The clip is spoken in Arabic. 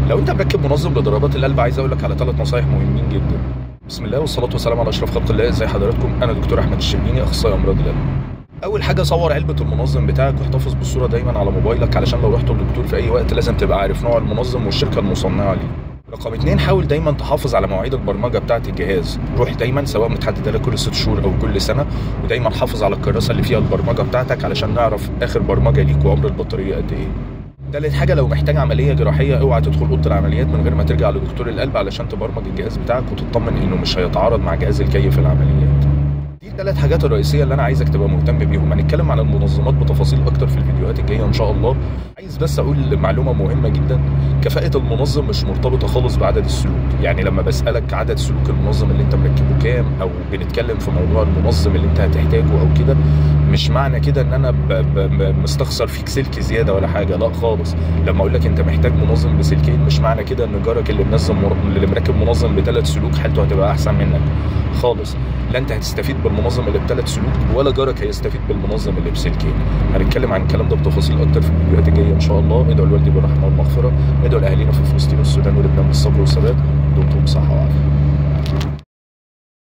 لو انت مركب منظم لضربات القلب، عايز اقول لك على 3 نصايح مهمين جدا. بسم الله والصلاه والسلام على اشرف خلق الله. ازي حضراتكم؟ انا دكتور احمد الشربيني، اخصائي امراض القلب. اول حاجه، صور علبه المنظم بتاعك واحتفظ بالصوره دايما على موبايلك، علشان لو رحت للدكتور في اي وقت لازم تبقى عارف نوع المنظم والشركه المصنعه ليه. رقم 2، حاول دايما تحافظ على مواعيد البرمجه بتاعه الجهاز. روح دايما سواء متحدده لك كل 6 شهور او كل سنه، ودايما حافظ على الكراسه اللي فيها البرمجه بتاعتك علشان نعرف اخر برمجه ليك وعمر البطاريه قد ايه. تالت حاجة، لو محتاج عملية جراحية اوعى تدخل أوضة العمليات من غير ما ترجع لدكتور القلب علشان تبرمج الجهاز بتاعك وتطمن إنه مش هيتعارض مع جهاز الكي في العمليات. دي ال3 حاجات الرئيسية اللي أنا عايزك تبقى مهتم بيهم. هنتكلم عن المنظمات بتفاصيل أكتر في الفيديوهات الجاية إن شاء الله. عايز بس أقول معلومة مهمة جدا، كفاءة المنظم مش مرتبطة خالص بعدد السلوك. يعني لما بسألك عدد سلوك المنظم اللي أنت مركبه كام، أو بنتكلم في موضوع المنظم اللي أنت هتحتاجه أو كده، مش معنى كده ان انا مستخسر فيك سلك زياده ولا حاجه، لا خالص. لما اقول لك انت محتاج منظم بسلكين، مش معنى كده ان جارك اللي مركب منظم ب3 سلوك حالته هتبقى احسن منك خالص. لا انت هتستفيد بالمنظم اللي ب3 سلوك، ولا جارك هيستفيد بالمنظم اللي بسلكين. هنتكلم عن الكلام ده بتفاصيل اكتر في الفيديوهات الجايه ان شاء الله. ادعوا لوالدي بالرحمه والمغفره، ادعوا لاهالينا في فلسطين والسودان ولبنان بالصبر والثبات. دمتم بصحه وعافيه.